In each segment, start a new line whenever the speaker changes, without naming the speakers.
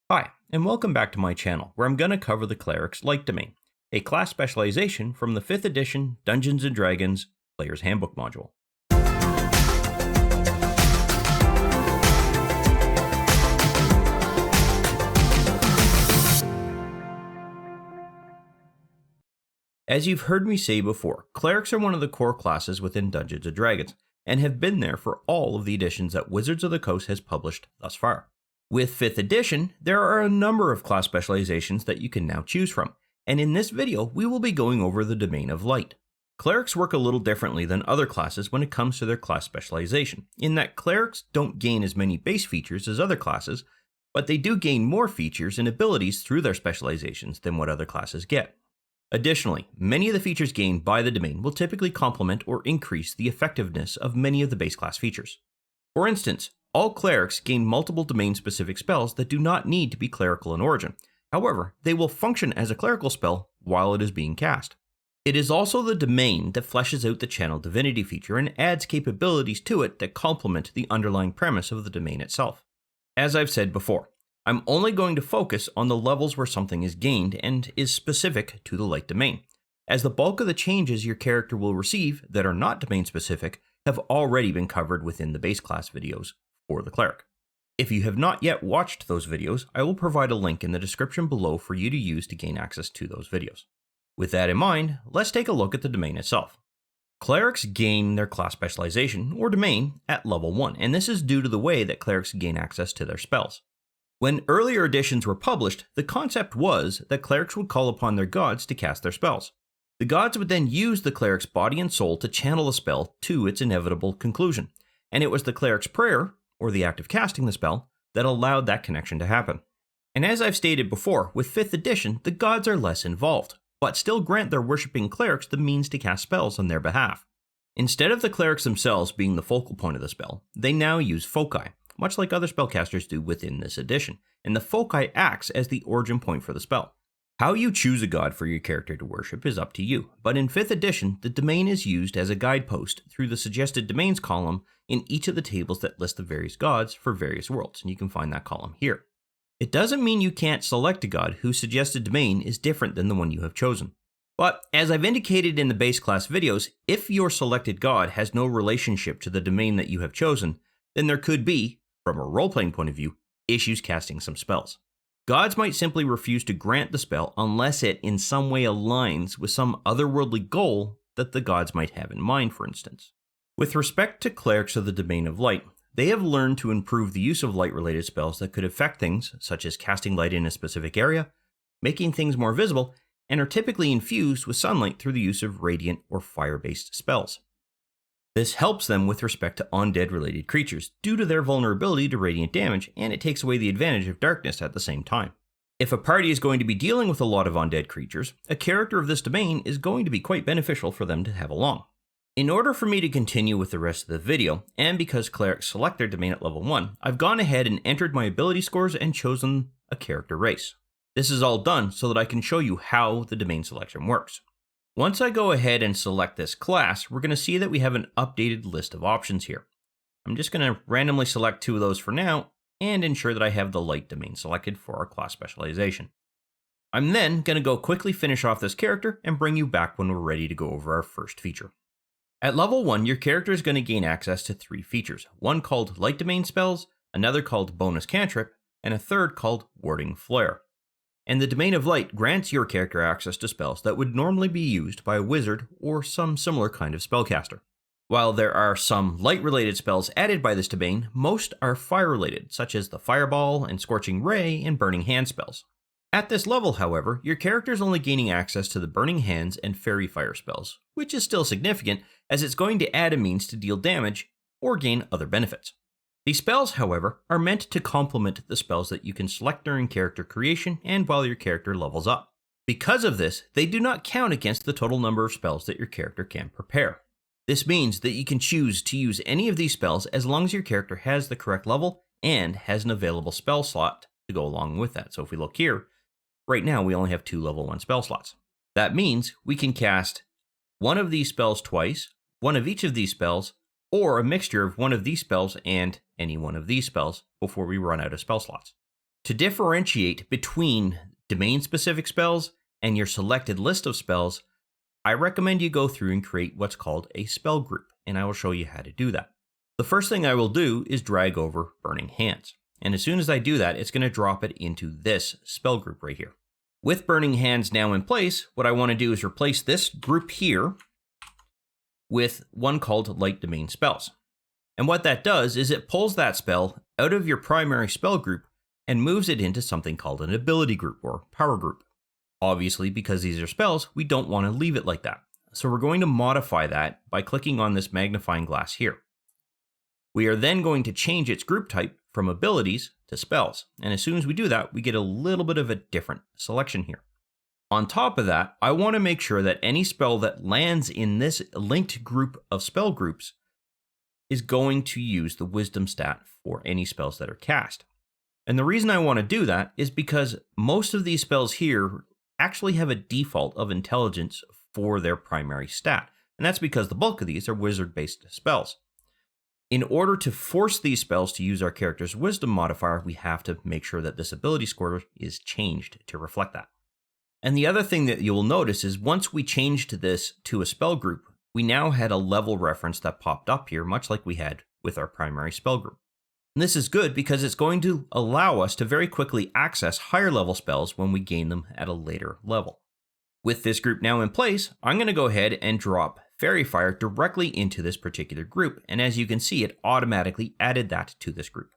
Hi, and welcome back to my channel, where I'm going to cover the Cleric's Light Domain, a class specialization from the 5th edition Dungeons & Dragons Player's Handbook module. As you've heard me say before, clerics are one of the core classes within Dungeons & Dragons, and have been there for all of the editions that Wizards of the Coast has published thus far. With 5th edition, there are a number of class specializations that you can now choose from, and in this video we will be going over the Domain of Light. Clerics work a little differently than other classes when it comes to their class specialization, in that clerics don't gain as many base features as other classes, but they do gain more features and abilities through their specializations than what other classes get. Additionally, many of the features gained by the domain will typically complement or increase the effectiveness of many of the base class features. For instance, all clerics gain multiple domain-specific spells that do not need to be clerical in origin. However, they will function as a clerical spell while it is being cast. It is also the domain that fleshes out the channel Divinity feature and adds capabilities to it that complement the underlying premise of the domain itself. As I've said before, I'm only going to focus on the levels where something is gained and is specific to the light domain, as the bulk of the changes your character will receive that are not domain specific have already been covered within the base class videos for the cleric. If you have not yet watched those videos, I will provide a link in the description below for you to use to gain access to those videos. With that in mind, let's take a look at the domain itself. Clerics gain their class specialization, or domain, at level 1, and this is due to the way that clerics gain access to their spells. When earlier editions were published, the concept was that clerics would call upon their gods to cast their spells. The gods would then use the cleric's body and soul to channel a spell to its inevitable conclusion, and it was the cleric's prayer, or the act of casting the spell, that allowed that connection to happen. And as I've stated before, with 5th edition, the gods are less involved, but still grant their worshipping clerics the means to cast spells on their behalf. Instead of the clerics themselves being the focal point of the spell, they now use foci, much like other spellcasters do within this edition, and the foci acts as the origin point for the spell. How you choose a god for your character to worship is up to you, but in 5th edition, the domain is used as a guidepost through the suggested domains column in each of the tables that list the various gods for various worlds, and you can find that column here. It doesn't mean you can't select a god whose suggested domain is different than the one you have chosen. But, as I've indicated in the base class videos, if your selected god has no relationship to the domain that you have chosen, then there could be, from a role-playing point of view, issues casting some spells. Gods might simply refuse to grant the spell unless it in some way aligns with some otherworldly goal that the gods might have in mind, for instance. With respect to clerics of the Domain of Light, they have learned to improve the use of light-related spells that could affect things, such as casting light in a specific area, making things more visible, and are typically infused with sunlight through the use of radiant or fire-based spells. This helps them with respect to undead-related creatures due to their vulnerability to radiant damage, and it takes away the advantage of darkness at the same time. If a party is going to be dealing with a lot of undead creatures, a character of this domain is going to be quite beneficial for them to have along. In order for me to continue with the rest of the video, and because clerics select their domain at level 1, I've gone ahead and entered my ability scores and chosen a character race. This is all done so that I can show you how the domain selection works. Once I go ahead and select this class, we're going to see that we have an updated list of options here. I'm just going to randomly select 2 of those for now, and ensure that I have the light domain selected for our class specialization. I'm then going to go quickly finish off this character and bring you back when we're ready to go over our first feature. At level 1, your character is going to gain access to 3 features, one called light domain spells, another called bonus cantrip, and a third called warding flare. And the Domain of Light grants your character access to spells that would normally be used by a wizard or some similar kind of spellcaster. While there are some light-related spells added by this domain, most are fire-related, such as the Fireball and Scorching Ray and Burning Hand spells. At this level, however, your character is only gaining access to the Burning Hands and Fairy Fire spells, which is still significant as it's going to add a means to deal damage or gain other benefits. These spells, however, are meant to complement the spells that you can select during character creation and while your character levels up. Because of this, they do not count against the total number of spells that your character can prepare. This means that you can choose to use any of these spells as long as your character has the correct level and has an available spell slot to go along with that. So if we look here, right now we only have 2 level 1 spell slots. That means we can cast one of these spells twice, one of each of these spells, or a mixture of one of these spells and any one of these spells before we run out of spell slots. To differentiate between domain-specific spells and your selected list of spells, I recommend you go through and create what's called a spell group, and I will show you how to do that. The first thing I will do is drag over Burning Hands, and as soon as I do that, it's going to drop it into this spell group right here. With Burning Hands now in place, what I want to do is replace this group here with one called Light Domain Spells. And what that does is it pulls that spell out of your primary spell group and moves it into something called an ability group or power group. Obviously, because these are spells, we don't want to leave it like that. So we're going to modify that by clicking on this magnifying glass here. We are then going to change its group type from abilities to spells. And as soon as we do that, we get a little bit of a different selection here. On top of that, I want to make sure that any spell that lands in this linked group of spell groups is going to use the wisdom stat for any spells that are cast. And the reason I want to do that is because most of these spells here actually have a default of intelligence for their primary stat. And that's because the bulk of these are wizard-based spells. In order to force these spells to use our character's wisdom modifier, we have to make sure that this ability score is changed to reflect that. And the other thing that you will notice is once we changed this to a spell group, we now had a level reference that popped up here, much like we had with our primary spell group. And this is good because it's going to allow us to very quickly access higher level spells when we gain them at a later level. With this group now in place, I'm going to go ahead and drop Fairy Fire directly into this particular group. And as you can see, it automatically added that to this group.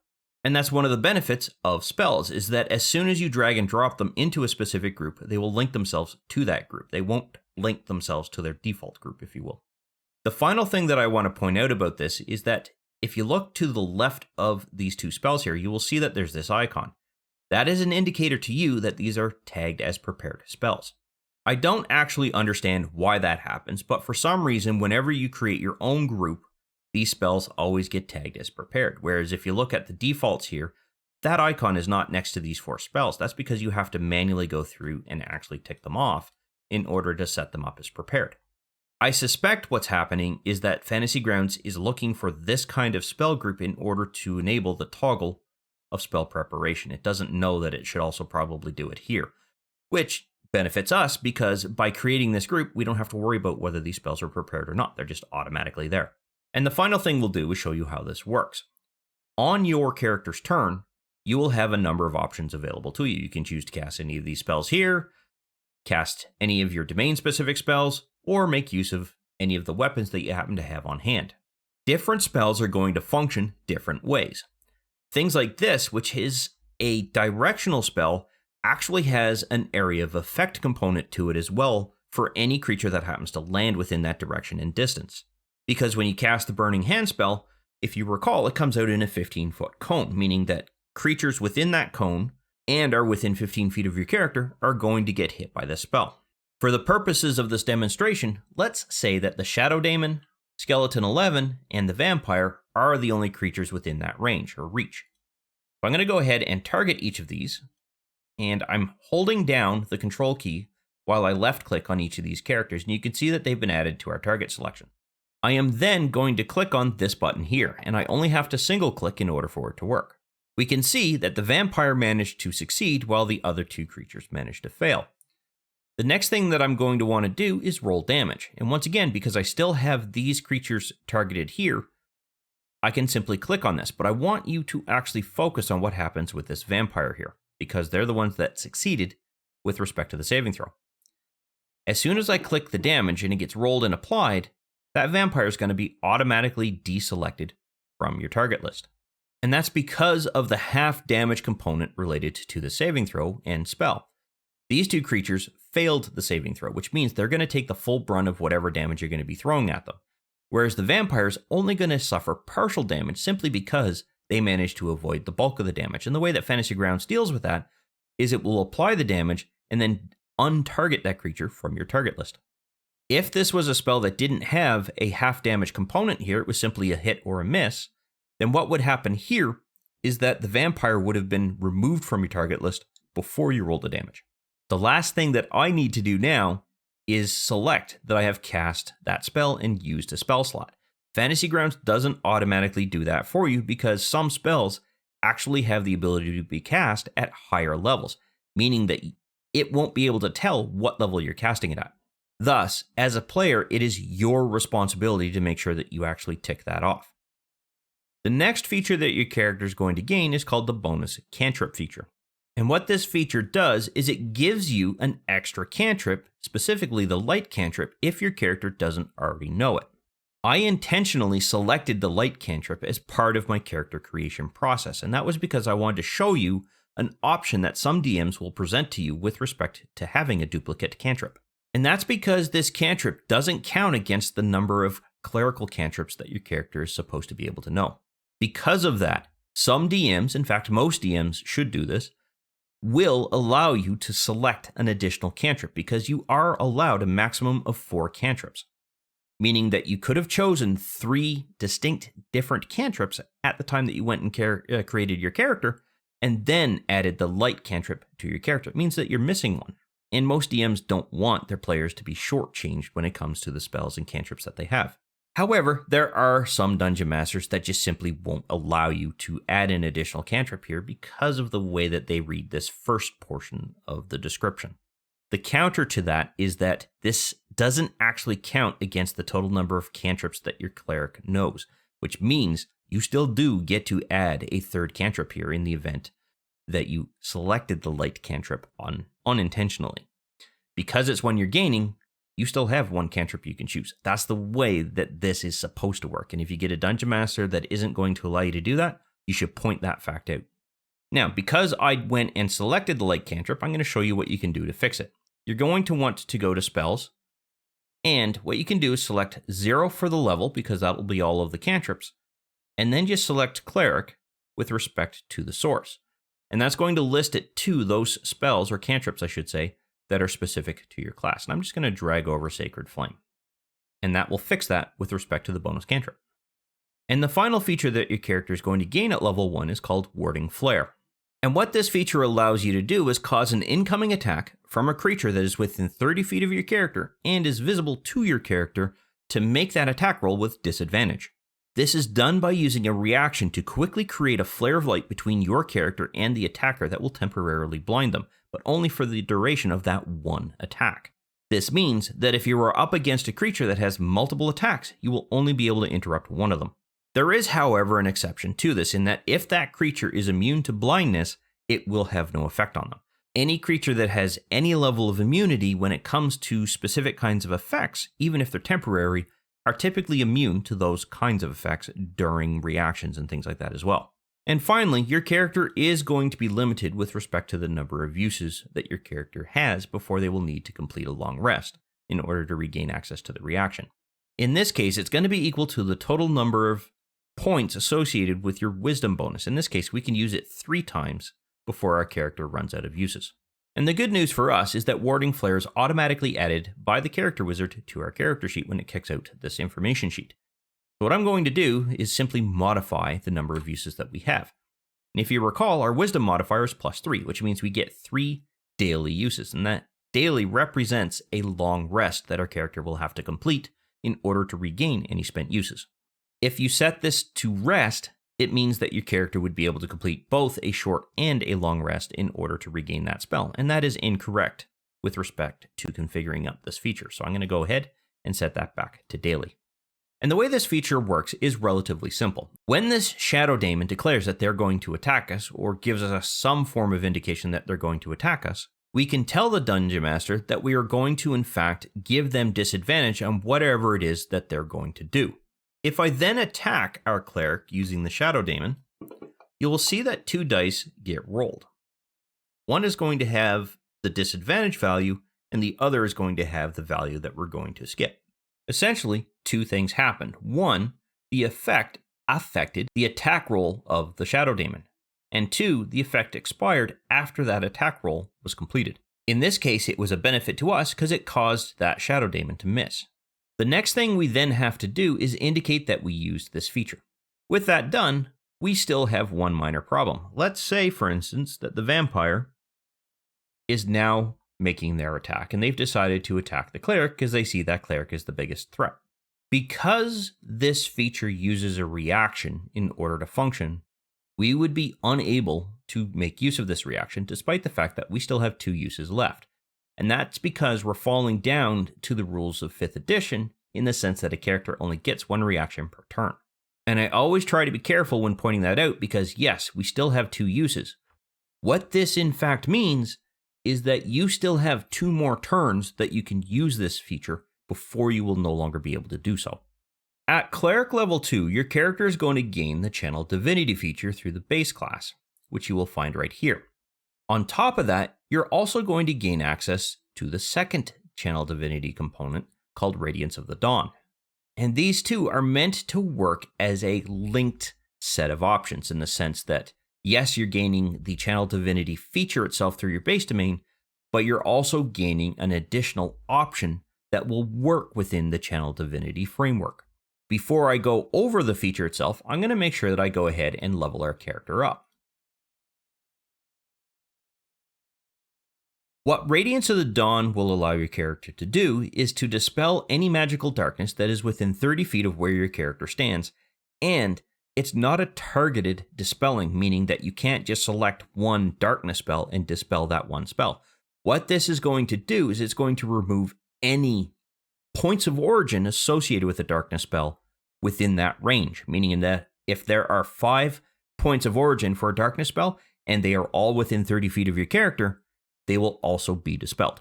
And that's one of the benefits of spells, is that as soon as you drag and drop them into a specific group, they will link themselves to that group. They won't link themselves to their default group, if you will. The final thing that I want to point out about this is that if you look to the left of these two spells here, you will see that there's this icon. That is an indicator to you that these are tagged as prepared spells. I don't actually understand why that happens, but for some reason, whenever you create your own group, these spells always get tagged as prepared. Whereas if you look at the defaults here, that icon is not next to these 4 spells. That's because you have to manually go through and actually tick them off in order to set them up as prepared. I suspect what's happening is that Fantasy Grounds is looking for this kind of spell group in order to enable the toggle of spell preparation. It doesn't know that it should also probably do it here, which benefits us because by creating this group, we don't have to worry about whether these spells are prepared or not. They're just automatically there. And the final thing we'll do is show you how this works. On your character's turn, you will have a number of options available to you. You can choose to cast any of these spells here, cast any of your domain-specific spells, or make use of any of the weapons that you happen to have on hand. Different spells are going to function different ways. Things like this, which is a directional spell, actually has an area of effect component to it as well for any creature that happens to land within that direction and distance. Because when you cast the Burning Hand spell, if you recall, it comes out in a 15-foot cone, meaning that creatures within that cone and are within 15 feet of your character are going to get hit by this spell. For the purposes of this demonstration, let's say that the Shadow Daemon, Skeleton 11, and the Vampire are the only creatures within that range or reach. So I'm going to go ahead and target each of these, and I'm holding down the control key while I left click on each of these characters, and you can see that they've been added to our target selection. I am then going to click on this button here, and I only have to single click in order for it to work. We can see that the Vampire managed to succeed while the other 2 creatures managed to fail. The next thing that I'm going to want to do is roll damage. And once again, because I still have these creatures targeted here, I can simply click on this. But I want you to actually focus on what happens with this Vampire here, because they're the ones that succeeded with respect to the saving throw. As soon as I click the damage and it gets rolled and applied, that Vampire is going to be automatically deselected from your target list. And that's because of the half damage component related to the saving throw and spell. These 2 creatures failed the saving throw, which means they're going to take the full brunt of whatever damage you're going to be throwing at them. Whereas the Vampire's only going to suffer partial damage simply because they managed to avoid the bulk of the damage. And the way that Fantasy Grounds deals with that is it will apply the damage and then untarget that creature from your target list. If this was a spell that didn't have a half damage component here, it was simply a hit or a miss, then what would happen here is that the Vampire would have been removed from your target list before you roll the damage. The last thing that I need to do now is select that I have cast that spell and used a spell slot. Fantasy Grounds doesn't automatically do that for you because some spells actually have the ability to be cast at higher levels, meaning that it won't be able to tell what level you're casting it at. Thus, as a player, it is your responsibility to make sure that you actually tick that off. The next feature that your character is going to gain is called the bonus cantrip feature. And what this feature does is it gives you an extra cantrip, specifically the light cantrip, if your character doesn't already know it. I intentionally selected the light cantrip as part of my character creation process, and that was because I wanted to show you an option that some DMs will present to you with respect to having a duplicate cantrip. And that's because this cantrip doesn't count against the number of clerical cantrips that your character is supposed to be able to know. Because of that, some DMs, in fact most DMs should do this, will allow you to select an additional cantrip because you are allowed a maximum of 4 cantrips, meaning that you could have chosen 3 distinct different cantrips at the time that you went and created your character and then added the light cantrip to your character. It means that you're missing one. And most DMs don't want their players to be shortchanged when it comes to the spells and cantrips that they have. However, there are some dungeon masters that just simply won't allow you to add an additional cantrip here because of the way that they read this first portion of the description. The counter to that is that this doesn't actually count against the total number of cantrips that your cleric knows, which means you still do get to add a 3rd cantrip here in the event that you selected the light cantrip unintentionally. Because it's one you're gaining, you still have 1 cantrip you can choose. That's the way that this is supposed to work. And if you get a dungeon master that isn't going to allow you to do that, you should point that fact out. Now, because I went and selected the light cantrip, I'm going to show you what you can do to fix it. You're going to want to go to spells, and what you can do is select 0 for the level, because that will be all of the cantrips, and then just select cleric with respect to the source. And that's going to list it to those spells, or cantrips I should say, that are specific to your class. And I'm just going to drag over Sacred Flame. And that will fix that with respect to the bonus cantrip. And the final feature that your character is going to gain at level 1 is called Warding Flare. And what this feature allows you to do is cause an incoming attack from a creature that is within 30 feet of your character and is visible to your character to make that attack roll with disadvantage. This is done by using a reaction to quickly create a flare of light between your character and the attacker that will temporarily blind them, but only for the duration of that one attack. This means that if you are up against a creature that has multiple attacks, you will only be able to interrupt one of them. There is, however, an exception to this in that if that creature is immune to blindness, it will have no effect on them. Any creature that has any level of immunity when it comes to specific kinds of effects, even if they're temporary, are typically immune to those kinds of effects during reactions and things like that as well. And finally, your character is going to be limited with respect to the number of uses that your character has before they will need to complete a long rest in order to regain access to the reaction. In this case, it's going to be equal to the total number of points associated with your wisdom bonus. In this case, we can use it 3 times before our character runs out of uses. And the good news for us is that Warding Flare is automatically added by the character wizard to our character sheet when it kicks out this information sheet. So what I'm going to do is simply modify the number of uses that we have. And if you recall, our wisdom modifier is +3, which means we get 3 daily uses. And that daily represents a long rest that our character will have to complete in order to regain any spent uses. If you set this to rest, it means that your character would be able to complete both a short and a long rest in order to regain that spell. And that is incorrect with respect to configuring up this feature. So I'm going to go ahead and set that back to daily. And the way this feature works is relatively simple. When this Shadow Daemon declares that they're going to attack us, or gives us some form of indication that they're going to attack us, we can tell the Dungeon Master that we are going to in fact give them disadvantage on whatever it is that they're going to do. If I then attack our Cleric using the Shadow Daemon, you will see that 2 dice get rolled. One is going to have the disadvantage value, and the other is going to have the value that we're going to skip. Essentially, 2 things happened. 1, the effect affected the attack roll of the Shadow Daemon. And 2, the effect expired after that attack roll was completed. In this case, it was a benefit to us because it caused that Shadow Daemon to miss. The next thing we then have to do is indicate that we used this feature. With that done, we still have one minor problem. Let's say, for instance, that the vampire is now making their attack, and they've decided to attack the Cleric because they see that Cleric is the biggest threat. Because this feature uses a reaction in order to function, we would be unable to make use of this reaction despite the fact that we still have 2 uses left. And that's because we're falling down to the rules of 5th edition in the sense that a character only gets 1 reaction per turn. And I always try to be careful when pointing that out because yes, we still have 2 uses. What this in fact means is that you still have 2 more turns that you can use this feature before you will no longer be able to do so. At Cleric level 2, your character is going to gain the Channel Divinity feature through the base class, which you will find right here. On top of that, you're also going to gain access to the second Channel Divinity component called Radiance of the Dawn. And these two are meant to work as a linked set of options in the sense that, yes, you're gaining the Channel Divinity feature itself through your base domain, but you're also gaining an additional option that will work within the Channel Divinity framework. Before I go over the feature itself, I'm going to make sure that I go ahead and level our character up. What Radiance of the Dawn will allow your character to do is to dispel any magical darkness that is within 30 feet of where your character stands, and it's not a targeted dispelling, meaning that you can't just select one darkness spell and dispel that one spell. What this is going to do is it's going to remove any points of origin associated with a darkness spell within that range, meaning that if there are 5 points of origin for a darkness spell and they are all within 30 feet of your character, they will also be dispelled.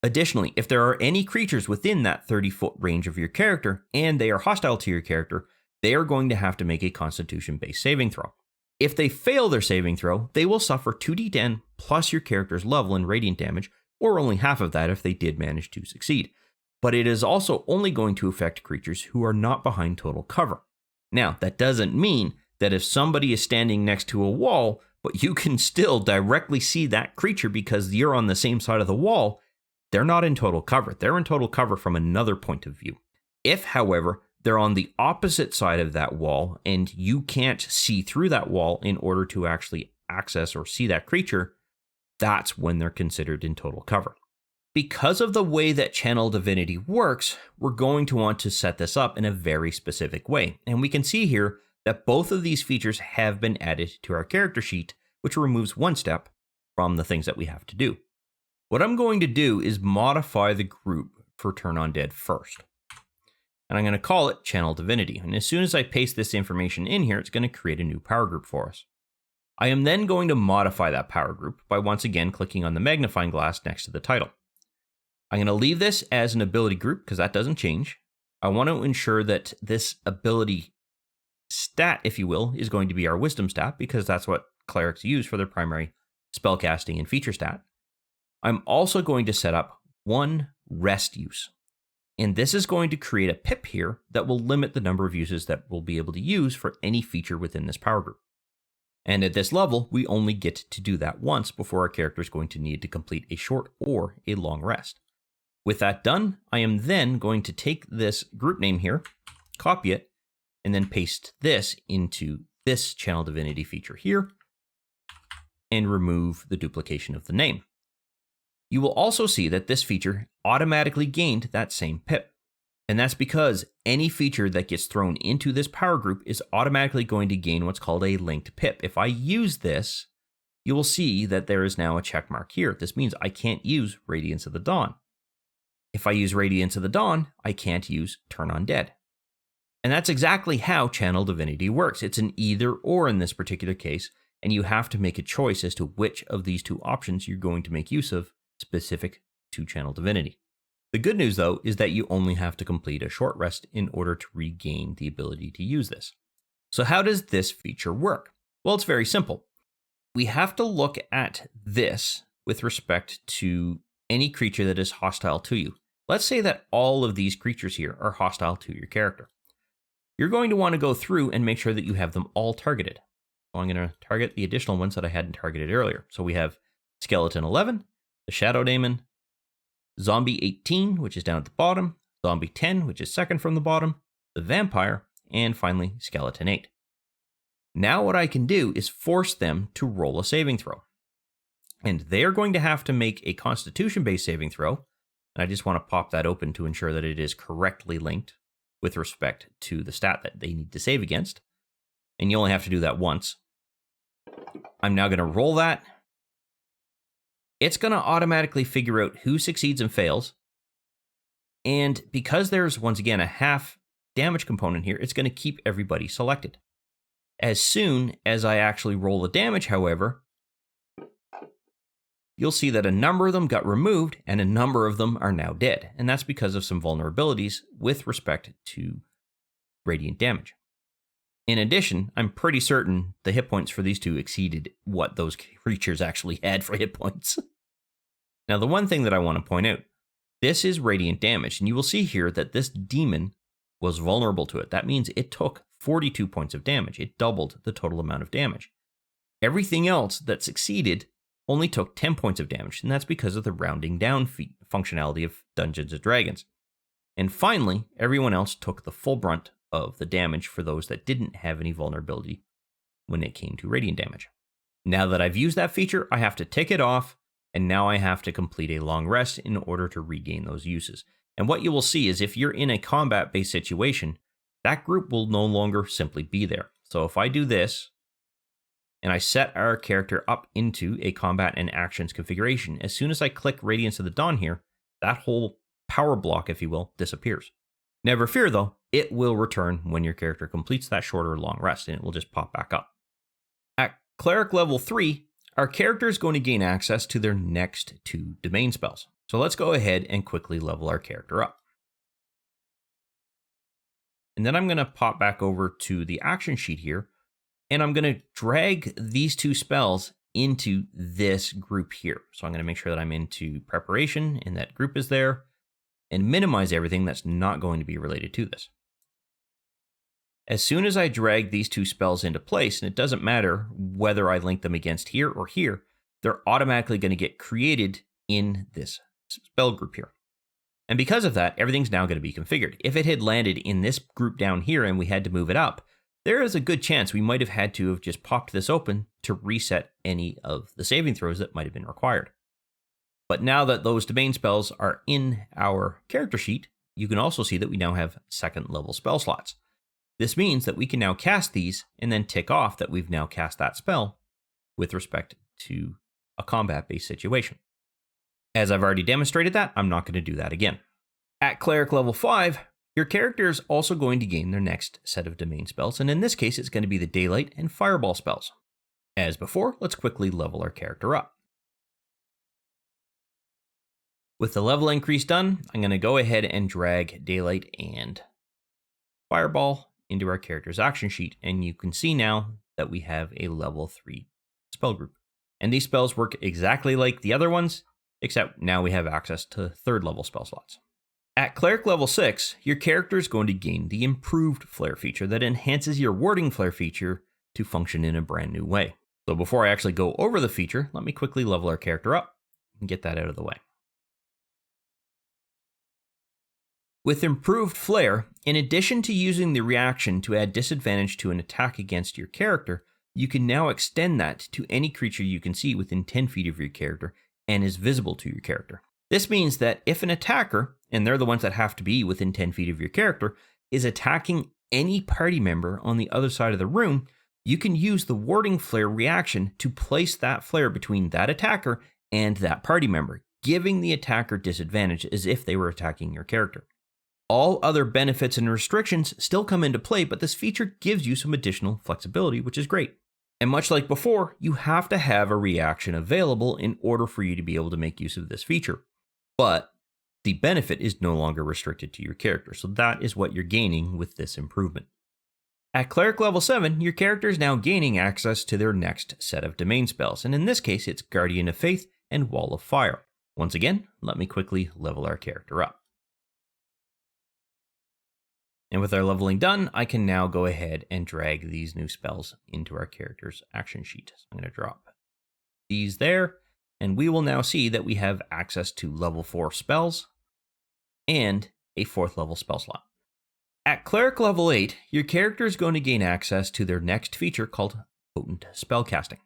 Additionally, if there are any creatures within that 30-foot range of your character and they are hostile to your character, they are going to have to make a Constitution-based saving throw. If they fail their saving throw, they will suffer 2d10 plus your character's level in radiant damage, or only half of that if they did manage to succeed. But it is also only going to affect creatures who are not behind total cover. Now, that doesn't mean that if somebody is standing next to a wall, but you can still directly see that creature because you're on the same side of the wall, they're not in total cover. They're in total cover from another point of view. If, however, they're on the opposite side of that wall and you can't see through that wall in order to actually access or see that creature, that's when they're considered in total cover. Because of the way that Channel Divinity works, we're going to want to set this up in a very specific way. And we can see here that both of these features have been added to our character sheet, which removes one step from the things that we have to do. What I'm going to do is modify the group for Turn Undead first. And I'm going to call it Channel Divinity. And as soon as I paste this information in here, it's going to create a new power group for us. I am then going to modify that power group by once again clicking on the magnifying glass next to the title. I'm going to leave this as an ability group because that doesn't change. I want to ensure that this ability stat, if you will, is going to be our wisdom stat because that's what clerics use for their primary spellcasting and feature stat. I'm also going to set up one rest use. And this is going to create a pip here that will limit the number of uses that we'll be able to use for any feature within this power group. And at this level, we only get to do that once before our character is going to need to complete a short or a long rest. With that done, I am then going to take this group name here, copy it, and then paste this into this Channel Divinity feature here, and remove the duplication of the name. You will also see that this feature automatically gained that same pip. And that's because any feature that gets thrown into this power group is automatically going to gain what's called a linked pip. If I use this, you will see that there is now a check mark here. This means I can't use Radiance of the Dawn. If I use Radiance of the Dawn, I can't use Turn Undead. And that's exactly how Channel Divinity works. It's an either or in this particular case, and you have to make a choice as to which of these two options you're going to make use of specific to Channel Divinity. The good news, though, is that you only have to complete a short rest in order to regain the ability to use this. So how does this feature work? Well, it's very simple. We have to look at this with respect to any creature that is hostile to you. Let's say that all of these creatures here are hostile to your character. You're going to want to go through and make sure that you have them all targeted. So I'm going to target the additional ones that I hadn't targeted earlier. So we have Skeleton 11, the Shadow Daemon, Zombie 18, which is down at the bottom, Zombie 10, which is second from the bottom, the Vampire, and finally Skeleton 8. Now what I can do is force them to roll a saving throw. And they're going to have to make a Constitution-based saving throw. And I just want to pop that open to ensure that it is correctly linked with respect to the stat that they need to save against. And you only have to do that once. I'm now going to roll that. It's going to automatically figure out who succeeds and fails. And because there's, once again, a half damage component here, it's going to keep everybody selected. As soon as I actually roll the damage, however, you'll see that a number of them got removed and a number of them are now dead. And that's because of some vulnerabilities with respect to radiant damage. In addition, I'm pretty certain the hit points for these two exceeded what those creatures actually had for hit points. Now, the one thing that I want to point out, this is radiant damage, and you will see here that this demon was vulnerable to it. That means it took 42 points of damage. It doubled the total amount of damage. Everything else that succeeded only took 10 points of damage, and that's because of the rounding down functionality of Dungeons & Dragons. And finally, everyone else took the full brunt of the damage for those that didn't have any vulnerability when it came to radiant damage. Now that I've used that feature, I have to tick it off, and now I have to complete a long rest in order to regain those uses. And what you will see is if you're in a combat-based situation, that group will no longer simply be there. So if I do this, and I set our character up into a combat and actions configuration, as soon as I click Radiance of the Dawn here, that whole power block, if you will, disappears. Never fear though, it will return when your character completes that short or long rest, and it will just pop back up. At Cleric level 3, our character is going to gain access to their next 2 domain spells. So let's go ahead and quickly level our character up. And then I'm going to pop back over to the action sheet here, and I'm going to drag these 2 spells into this group here. So I'm going to make sure that I'm into preparation and that group is there, and minimize everything that's not going to be related to this. As soon as I drag these 2 spells into place, and it doesn't matter whether I link them against here or here, they're automatically going to get created in this spell group here. And because of that, everything's now going to be configured. If it had landed in this group down here and we had to move it up, there is a good chance we might have had to have just popped this open to reset any of the saving throws that might have been required. But now that those domain spells are in our character sheet, you can also see that we now have 2nd level spell slots. This means that we can now cast these and then tick off that we've now cast that spell with respect to a combat-based situation. As I've already demonstrated that, I'm not going to do that again. At Cleric level 5, your character is also going to gain their next set of domain spells, and in this case, it's going to be the Daylight and Fireball spells. As before, let's quickly level our character up. With the level increase done, I'm going to go ahead and drag Daylight and Fireball into our character's action sheet, and you can see now that we have a level 3 spell group. And these spells work exactly like the other ones, except now we have access to 3rd level spell slots. At Cleric level 6, your character is going to gain the improved Flare feature that enhances your Warding Flare feature to function in a brand new way. So before I actually go over the feature, let me quickly level our character up and get that out of the way. With improved Flare, in addition to using the reaction to add disadvantage to an attack against your character, you can now extend that to any creature you can see within 10 feet of your character and is visible to your character. This means that if an attacker, and they're the ones that have to be within 10 feet of your character, is attacking any party member on the other side of the room, you can use the Warding Flare reaction to place that flare between that attacker and that party member, giving the attacker disadvantage as if they were attacking your character. All other benefits and restrictions still come into play, but this feature gives you some additional flexibility, which is great. And much like before, you have to have a reaction available in order for you to be able to make use of this feature. But the benefit is no longer restricted to your character, so that is what you're gaining with this improvement. At Cleric level 7, your character is now gaining access to their next set of domain spells, and in this case, it's Guardian of Faith and Wall of Fire. Once again, let me quickly level our character up. And with our leveling done, I can now go ahead and drag these new spells into our character's action sheet. So I'm going to drop these there, and we will now see that we have access to level 4 spells and a 4th level spell slot. At Cleric level 8, your character is going to gain access to their next feature called Potent Spellcasting.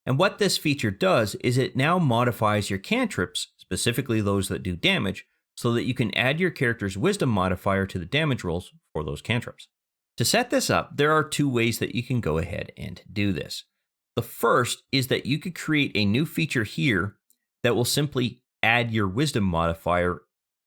And what this feature does is it now modifies your cantrips, specifically those that do damage, so that you can add your character's wisdom modifier to the damage rolls for those cantrips. To set this up, there are 2 ways that you can go ahead and do this. The first is that you could create a new feature here that will simply add your wisdom modifier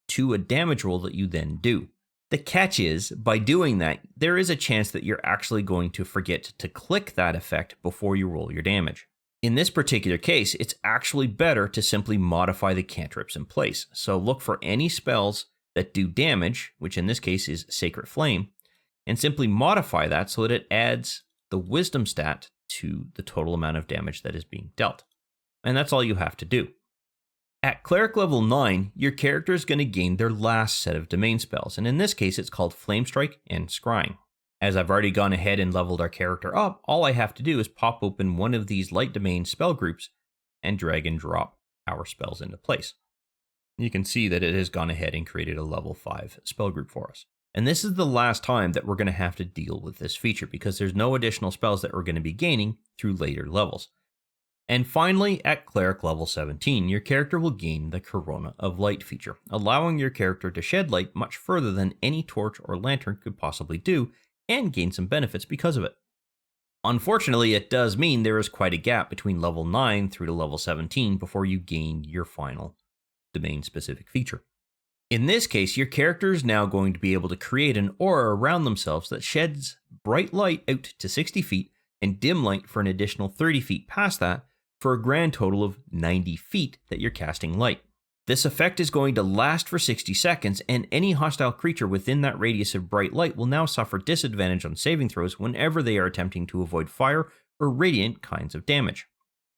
to a damage roll that you then do. The catch is, by doing that, there is a chance that you're actually going to forget to click that effect before you roll your damage. In this particular case, it's actually better to simply modify the cantrips in place. So look for any spells that do damage, which in this case is Sacred Flame, and simply modify that so that it adds the wisdom stat to the total amount of damage that is being dealt. And that's all you have to do. At Cleric level 9, your character is going to gain their last set of domain spells, and in this case it's called Flame Strike and Scrying. As I've already gone ahead and leveled our character up, all I have to do is pop open one of these light domain spell groups and drag and drop our spells into place. You can see that it has gone ahead and created a level 5 spell group for us. And this is the last time that we're going to have to deal with this feature because there's no additional spells that we're going to be gaining through later levels. And finally, at Cleric level 17, your character will gain the Corona of Light feature, allowing your character to shed light much further than any torch or lantern could possibly do, and gain some benefits because of it. Unfortunately, it does mean there is quite a gap between level 9 through to level 17 before you gain your final domain-specific feature. In this case, your character is now going to be able to create an aura around themselves that sheds bright light out to 60 feet and dim light for an additional 30 feet past that, for a grand total of 90 feet that you're casting light. This effect is going to last for 60 seconds, and any hostile creature within that radius of bright light will now suffer disadvantage on saving throws whenever they are attempting to avoid fire or radiant kinds of damage.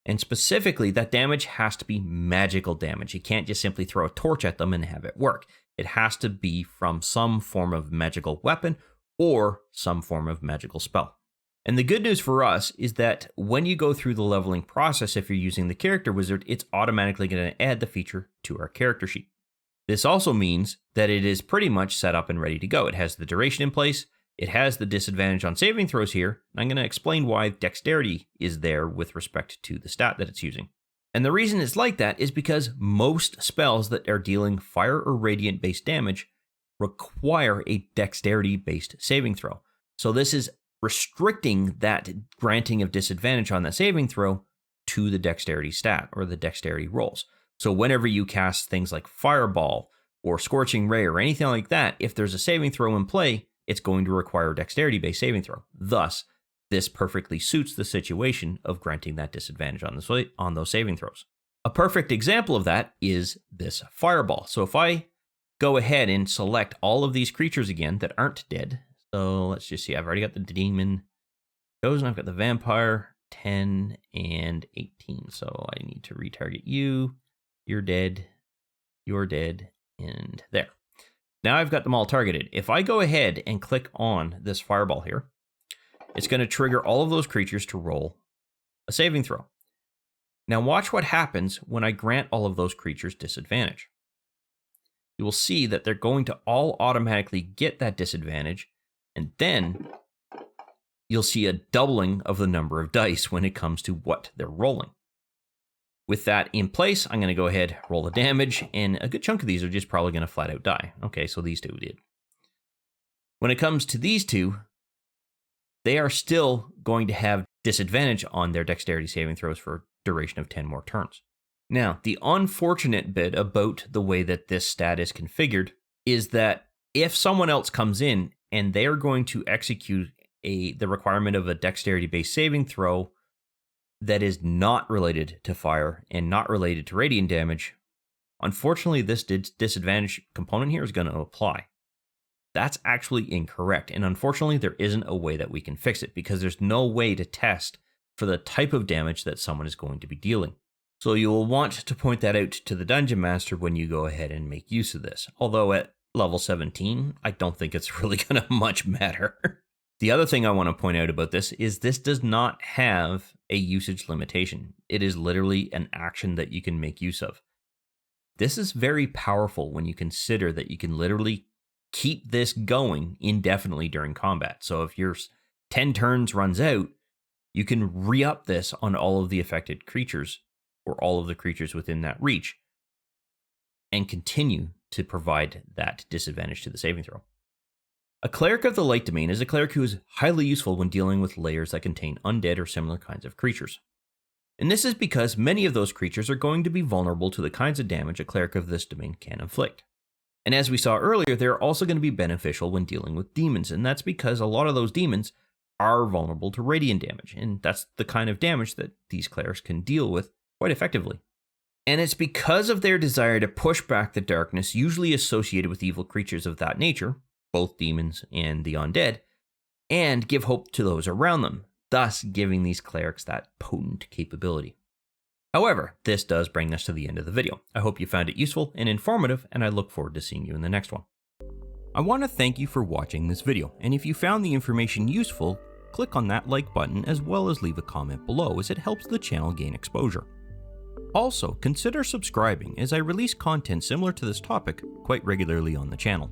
And specifically, that damage has to be magical damage. You can't just simply throw a torch at them and have it work. It has to be from some form of magical weapon or some form of magical spell. And the good news for us is that when you go through the leveling process, if you're using the character wizard, it's automatically going to add the feature to our character sheet. This also means that it is pretty much set up and ready to go. It has the duration in place. It has the disadvantage on saving throws here. And I'm going to explain why dexterity is there with respect to the stat that it's using. And the reason it's like that is because most spells that are dealing fire or radiant based damage require a dexterity based saving throw. So this is restricting that granting of disadvantage on that saving throw to the dexterity stat or the dexterity rolls. So whenever you cast things like Fireball or Scorching Ray or anything like that, if there's a saving throw in play, it's going to require a dexterity-based saving throw. Thus, this perfectly suits the situation of granting that disadvantage on those saving throws. A perfect example of that is this Fireball. So if I go ahead and select all of these creatures again that aren't dead, so let's just see, I've already got the demon chosen, I've got the vampire, 10 and 18. So I need to retarget you, you're dead, and there. Now I've got them all targeted. If I go ahead and click on this Fireball here, it's going to trigger all of those creatures to roll a saving throw. Now watch what happens when I grant all of those creatures disadvantage. You will see that they're going to all automatically get that disadvantage, and then you'll see a doubling of the number of dice when it comes to what they're rolling. With that in place, I'm going to go ahead, roll the damage, and a good chunk of these are just probably going to flat out die. Okay, so these two did. When it comes to these two, they are still going to have disadvantage on their dexterity saving throws for a duration of 10 more turns. Now, the unfortunate bit about the way that this stat is configured is that if someone else comes in and they are going to execute the requirement of a dexterity-based saving throw that is not related to fire and not related to radiant damage, unfortunately, this disadvantage component here is going to apply. That's actually incorrect, and unfortunately, there isn't a way that we can fix it because there's no way to test for the type of damage that someone is going to be dealing. So you will want to point that out to the Dungeon Master when you go ahead and make use of this. Although at level 17, I don't think it's really going to much matter. The other thing I want to point out about this is this does not have a usage limitation. It is literally an action that you can make use of. This is very powerful when you consider that you can literally keep this going indefinitely during combat. So if your 10 turns runs out, you can re-up this on all of the affected creatures or all of the creatures within that reach and continue to provide that disadvantage to the saving throw. A Cleric of the Light Domain is a cleric who is highly useful when dealing with layers that contain undead or similar kinds of creatures. And this is because many of those creatures are going to be vulnerable to the kinds of damage a cleric of this domain can inflict. And as we saw earlier, they're also going to be beneficial when dealing with demons, and that's because a lot of those demons are vulnerable to radiant damage, and that's the kind of damage that these clerics can deal with quite effectively. And it's because of their desire to push back the darkness usually associated with evil creatures of that nature, both demons and the undead, and give hope to those around them, thus giving these clerics that potent capability. However, this does bring us to the end of the video. I hope you found it useful and informative, and I look forward to seeing you in the next one. I want to thank you for watching this video, and if you found the information useful, click on that like button as well as leave a comment below, as it helps the channel gain exposure. Also, consider subscribing, as I release content similar to this topic quite regularly on the channel.